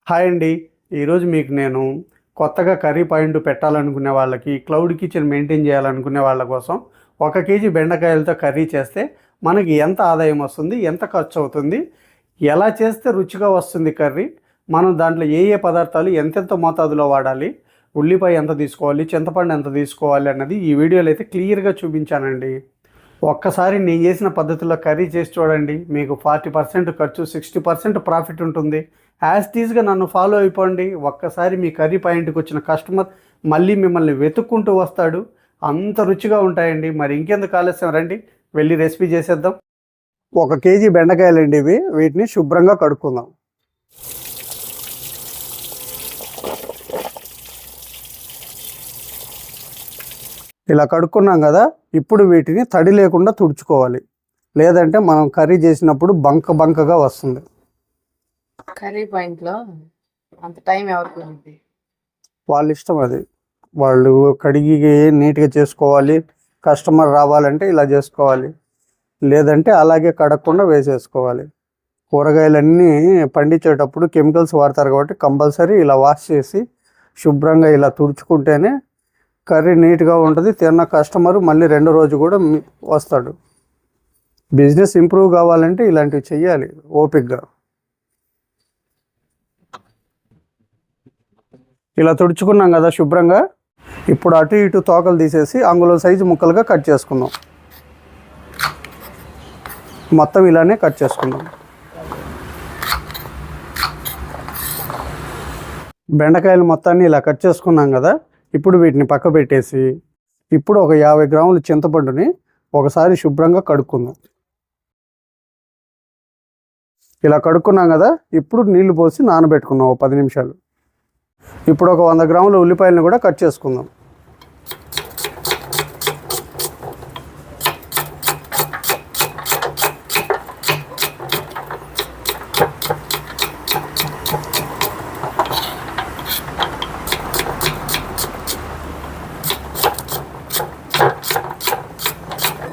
Hi అండి. ఈరోజు మీకు నేను కొత్తగా కర్రీ పాయింట్ పెట్టాలనుకునే వాళ్ళకి, క్లౌడ్ కిచెన్ మెయింటైన్ చేయాలనుకునే వాళ్ళ కోసం 1 కేజీ బెండకాయలతో కర్రీ చేస్తే మనకి ఎంత ఆదాయం వస్తుంది, ఎంత ఖర్చు అవుతుంది, ఎలా చేస్తే రుచిగా వస్తుంది కర్రీ, మనం దాంట్లో ఏ ఏ పదార్థాలు ఎంతెంత మోతాదులో వాడాలి, ఉల్లిపాయ ఎంత తీసుకోవాలి, చింతపండు ఎంత తీసుకోవాలి అన్నది ఈ వీడియోలో అయితే క్లియర్గా చూపించానండి. ఒక్కసారి నేను చేసిన పద్ధతిలో కర్రీ చేసి చూడండి. మీకు 40% ఖర్చు, 60% ప్రాఫిట్ ఉంటుంది. యాజ్ టీజ్గా నన్ను ఫాలో అయిపోండి. ఒక్కసారి మీ కర్రీ పాయింట్కి వచ్చిన కస్టమర్ మళ్ళీ మిమ్మల్ని వెతుక్కుంటూ వస్తాడు. అంత రుచిగా ఉంటాయండి. మరి ఇంకెందుకు ఆలస్యం, రండి వెళ్ళి రెసిపీ చేసేద్దాం. 1 కేజీ బెండకాయలండి ఇవి. వీటిని శుభ్రంగా కడుక్కుందాం. ఇలా కడుక్కున్నాం కదా, ఇప్పుడు వీటిని తడి లేకుండా తుడుచుకోవాలి. లేదంటే మనం కర్రీ చేసినప్పుడు బంకగా వస్తుంది. కర్రీ పాయింట్లో అంత టైం ఎవరికి ఉంది? వాళ్ళ ఇష్టం అది. వాళ్ళు కడిగి నీట్గా చేసుకోవాలి. కస్టమర్ రావాలంటే ఇలా చేసుకోవాలి, లేదంటే అలాగే కడగకుండా వేసేసుకోవాలి. కూరగాయలన్నీ పండించేటప్పుడు కెమికల్స్ వాడతారు కాబట్టి కంపల్సరీ ఇలా వాష్ చేసి శుభ్రంగా ఇలా తుడుచుకుంటేనే కర్రీ నీట్గా ఉంటుంది. తిన్న కస్టమర్ మళ్ళీ 2వ రోజు కూడా వస్తాడు. బిజినెస్ ఇంప్రూవ్ కావాలంటే ఇలాంటివి చెయ్యాలి ఓపిక్గా. ఇలా తుడుచుకున్నాం కదా శుభ్రంగా. ఇప్పుడు అటు ఇటు తోకలు తీసేసి అంగుళం సైజు ముక్కలుగా కట్ చేసుకుందాం. మొత్తం ఇలానే కట్ చేసుకుందాం. బెండకాయలు మొత్తాన్ని ఇలా కట్ చేసుకున్నాం కదా. ఇప్పుడు వీటిని పక్క పెట్టేసి ఇప్పుడు ఒక 50 గ్రాముల చింతపండుని ఒకసారి శుభ్రంగా కడుక్కుందాం. ఇలా కడుక్కున్నాం కదా. ఇప్పుడు నీళ్లు పోసి నానబెట్టుకున్నాం 10 నిమిషాలు. ఇప్పుడు ఒక 100 గ్రాముల ఉల్లిపాయలను కూడా కట్ చేసుకుందాం.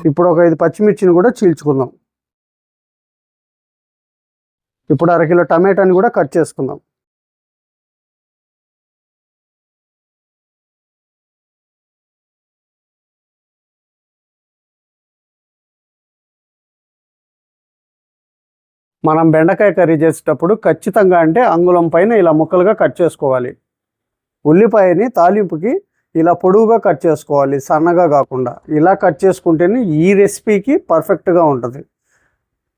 ఇప్పుడు ఒక 5 పచ్చిమిర్చిని కూడా చీల్చుకుందాం. ఇప్పుడు 1/2 కిలో టమాటాని కూడా కట్ చేసుకుందాం. మనం బెండకాయ కర్రీ చేసేటప్పుడు ఖచ్చితంగా అంటే అంగుళం పైన ఇలా ముక్కలుగా కట్ చేసుకోవాలి. ఉల్లిపాయని తాలింపుకి ఇలా పొడవుగా కట్ చేసుకోవాలి, సన్నగా కాకుండా. ఇలా కట్ చేసుకుంటేనే ఈ రెసిపీకి పర్ఫెక్ట్గా ఉంటుంది.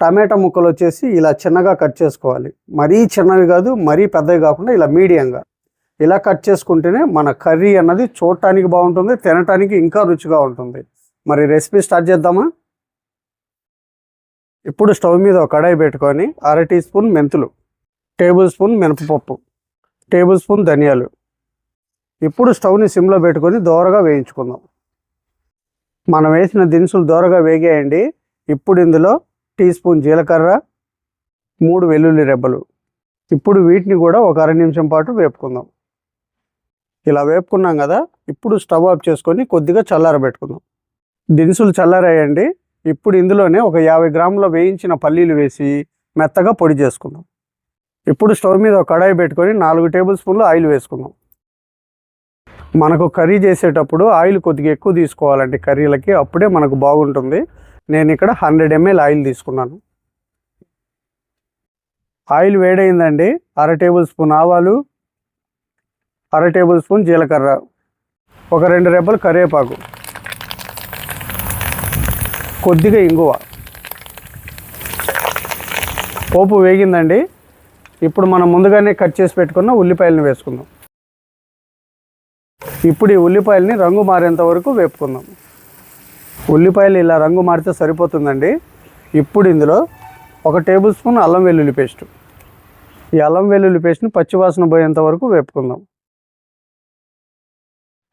టమాటా ముక్కలు వచ్చేసి ఇలా చిన్నగా కట్ చేసుకోవాలి. మరీ చిన్నవి కాదు, మరీ పెద్దవి కాకుండా ఇలా మీడియంగా ఇలా కట్ చేసుకుంటేనే మన కర్రీ అన్నది చూడటానికి బాగుంటుంది, తినటానికి ఇంకా రుచిగా ఉంటుంది. మరి రెసిపీ స్టార్ట్ చేద్దామా? ఇప్పుడు స్టవ్ మీద ఒక కడాయి పెట్టుకొని 1/2 టీ స్పూన్ మెంతులు, 1 టేబుల్ స్పూన్ మినపప్పు, 1 టేబుల్ స్పూన్ ధనియాలు. ఇప్పుడు స్టవ్ని సిమ్లో పెట్టుకొని దోరగా వేయించుకుందాం. మనం వేసిన దినుసులు దోరగా వేగాయండి. ఇప్పుడు ఇందులో 1 టీ స్పూన్ జీలకర్ర, 3 వెల్లుల్లి రెబ్బలు. ఇప్పుడు వీటిని కూడా ఒక 1/2 నిమిషం పాటు వేపుకుందాం. ఇలా వేపుకున్నాం కదా. ఇప్పుడు స్టవ్ ఆఫ్ చేసుకొని కొద్దిగా చల్లారబెట్టుకుందాం. దినుసులు చల్లారాయండి. ఇప్పుడు ఇందులోనే ఒక 50 గ్రాముల వేయించిన పల్లీలు వేసి మెత్తగా పొడి చేసుకుందాం. ఇప్పుడు స్టవ్ మీద ఒక కడాయి పెట్టుకొని 4 టేబుల్ స్పూన్లు ఆయిల్ వేసుకుందాం. మనకు కర్రీ చేసేటప్పుడు ఆయిల్ కొద్దిగా ఎక్కువ తీసుకోవాలండి కర్రీలకి, అప్పుడే మనకు బాగుంటుంది. నేను ఇక్కడ 100 ml ఆయిల్ తీసుకున్నాను. ఆయిల్ వేడైందండి. 1/2 టేబుల్ స్పూన్ ఆవాలు, 1/2 టేబుల్ స్పూన్ జీలకర్ర, ఒక 2 రెబ్బలు కరివేపాకు, కొద్దిగా ఇంగువ. పోపు వేగిందండి. ఇప్పుడు మనం ముందుగానే కట్ చేసి పెట్టుకున్న ఉల్లిపాయలను వేసుకుందాం. ఇప్పుడు ఈ ఉల్లిపాయలని రంగు మారేంత వరకు వేపుకుందాం. ఉల్లిపాయలు ఇలా రంగు మారితే సరిపోతుందండి. ఇప్పుడు ఇందులో 1 టేబుల్ స్పూన్ అల్లం వెల్లుల్లి పేస్ట్. ఈ అల్లం వెల్లుల్లి పేస్ట్ని పచ్చివాసన పోయేంత వరకు వేపుకుందాం.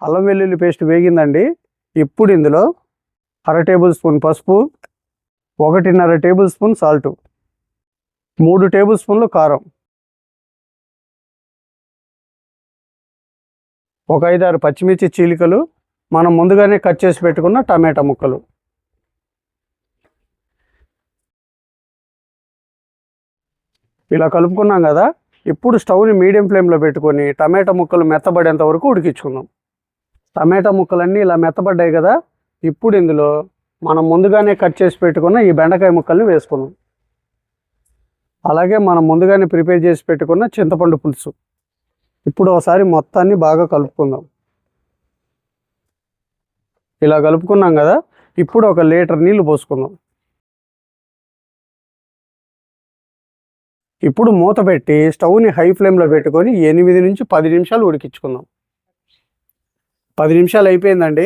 అల్లం వెల్లుల్లి పేస్ట్ వేగిందండి. ఇప్పుడు ఇందులో 1/2 టేబుల్ స్పూన్ పసుపు, 1.5 టేబుల్ స్పూన్ సాల్టు, 3 టేబుల్ స్పూన్లు కారం, ఒక 5-6 పచ్చిమిర్చి చీలికలు, మనం ముందుగానే కట్ చేసి పెట్టుకున్న టమాటా ముక్కలు. ఇలా కలుపుకున్నాం కదా. ఇప్పుడు స్టవ్ని మీడియం ఫ్లేమ్లో పెట్టుకొని టమాటా ముక్కలు మెత్తబడేంత వరకు ఉడికించుకుందాం. టమాటా ముక్కలన్నీ ఇలా మెత్తబడ్డాయి కదా, ఇప్పుడు ఇందులో మనం ముందుగానే కట్ చేసి పెట్టుకున్న ఈ బెండకాయ ముక్కల్ని వేసుకుందాం. అలాగే మనం ముందుగానే ప్రిపేర్ చేసి పెట్టుకున్న చింతపండు పులుసు. ఇప్పుడు ఒకసారి మొత్తాన్ని బాగా కలుపుకుందాం. ఇలా కలుపుకున్నాం కదా, ఇప్పుడు 1 లీటర్ నీళ్లు పోసుకుందాం. ఇప్పుడు మూత పెట్టి స్టవ్ని హై ఫ్లేమ్లో పెట్టుకొని 8 నుంచి 10 నిమిషాలు ఉడికించుకుందాం. 10 నిమిషాలు అయిపోయిందండి.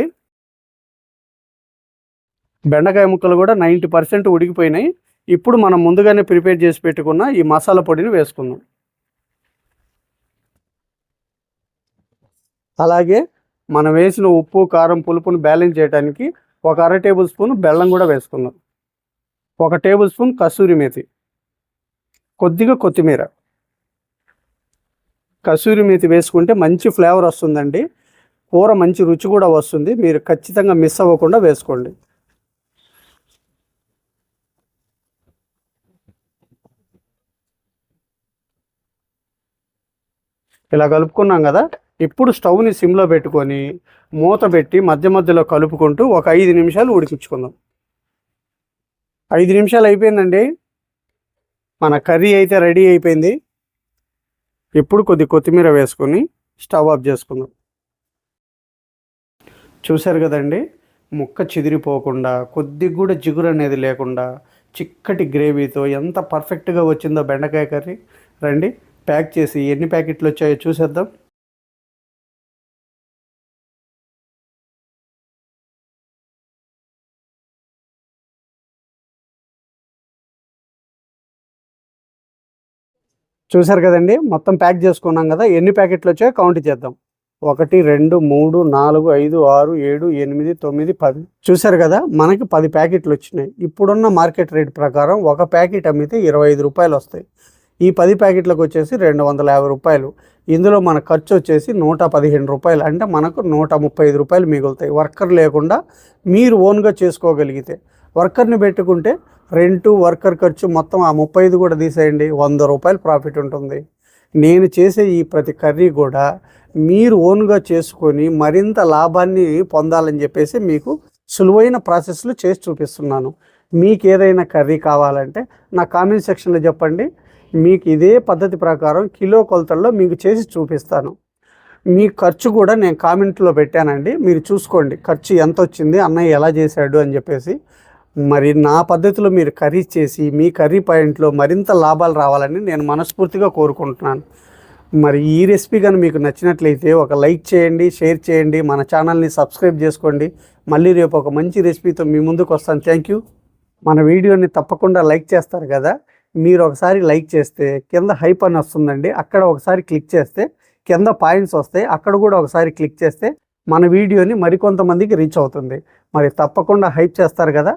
బెండకాయ ముక్కలు కూడా 90% ఉడికిపోయినాయి. ఇప్పుడు మనం ముందుగానే ప్రిపేర్ చేసి పెట్టుకున్న ఈ మసాలా పొడిని వేసుకుందాం. అలాగే మనం వేసిన ఉప్పు, కారం, పులుపును బ్యాలెన్స్ చేయడానికి 1 అర టేబుల్ స్పూన్ బెల్లం కూడా వేసుకుందాం. 1 టేబుల్ స్పూన్ కసూరి మేతి, కొద్దిగా కొత్తిమీర. కసూరి మేతి వేసుకుంటే మంచి ఫ్లేవర్ వస్తుందండి. కూర మంచి రుచి కూడా వస్తుంది. మీరు ఖచ్చితంగా మిస్ అవ్వకుండా వేసుకోండి. ఇలా కలుపుకున్నాం కదా, ఇప్పుడు స్టవ్ని సిమ్లో పెట్టుకొని మూత పెట్టి మధ్య మధ్యలో కలుపుకుంటూ 5 నిమిషాలు ఉడికించుకుందాం. 5 నిమిషాలు అయిపోయిందండి. మన కర్రీ అయితే రెడీ అయిపోయింది. ఇప్పుడు కొద్ది కొత్తిమీర వేసుకొని స్టవ్ ఆఫ్ చేసుకుందాం. చూశారు కదండి, ముక్క చిదిరిపోకుండా, కొద్దిగా కూడా జిగురు అనేది లేకుండా చిక్కటి గ్రేవీతో ఎంత పర్ఫెక్ట్గా వచ్చిందో బెండకాయ కర్రీ. రండి, ప్యాక్ చేసి ఎన్ని ప్యాకెట్లు వచ్చాయో చూసేద్దాం. చూసారు కదండి, మొత్తం ప్యాక్ చేసుకున్నాం కదా, ఎన్ని ప్యాకెట్లు వచ్చాయో కౌంట్ చేద్దాం. 1 2 3 4 5 6 7 8 9 10. చూసారు కదా, మనకి 10 ప్యాకెట్లు వచ్చినాయి. ఇప్పుడున్న మార్కెట్ రేట్ ప్రకారం ఒక ప్యాకెట్ అమ్మితే 25 రూపాయలు వస్తాయి. ఈ 10 ప్యాకెట్లకు వచ్చేసి 250 రూపాయలు. ఇందులో మన ఖర్చు వచ్చేసి 115 రూపాయలు, అంటే మనకు 135 రూపాయలు మిగులుతాయి. వర్కర్ లేకుండా మీరు ఓన్గా చేసుకోగలిగితే. వర్కర్ని పెట్టుకుంటే రెంటు, వర్కర్ ఖర్చు మొత్తం ఆ 35 కూడా తీసేయండి, 100 రూపాయలు ప్రాఫిట్ ఉంటుంది. నేను చేసే ఈ ప్రతి కర్రీ కూడా మీరు ఓన్గా చేసుకొని మరింత లాభాన్ని పొందాలని చెప్పేసి మీకు సులువైన ప్రాసెస్లో చేసి చూపిస్తున్నాను. మీకు ఏదైనా కర్రీ కావాలంటే నా కామెంట్ సెక్షన్లో చెప్పండి. మీకు ఇదే పద్ధతి ప్రకారం కిలో కొలతల్లో మీకు చేసి చూపిస్తాను. మీ ఖర్చు కూడా నేను కామెంట్లో పెట్టానండి, మీరు చూసుకోండి ఖర్చు ఎంత వచ్చింది, అన్నయ్య ఎలా చేశాడు అని చెప్పేసి. మరి నా పద్ధతిలో మీరు కర్రీ చేసి మీ కర్రీ పాయింట్లో మరింత లాభాలు రావాలని నేను మనస్ఫూర్తిగా కోరుకుంటున్నాను. మరి ఈ రెసిపీ కానీ మీకు నచ్చినట్లయితే ఒక లైక్ చేయండి, షేర్ చేయండి, మన ఛానల్ని సబ్స్క్రైబ్ చేసుకోండి. మళ్ళీ రేపు ఒక మంచి రెసిపీతో మీ ముందుకు వస్తాను. Thank you. మన వీడియోని తప్పకుండా లైక్ చేస్తారు కదా, మీరు ఒకసారి లైక్ చేస్తే కింద హైప్ అని వస్తుందండి, అక్కడ ఒకసారి క్లిక్ చేస్తే కింద పాయింట్స్ వస్తాయి, అక్కడ కూడా ఒకసారి క్లిక్ చేస్తే మన వీడియోని మరికొంతమందికి రీచ్ అవుతుంది. మరి తప్పకుండా హైప్ చేస్తారు కదా.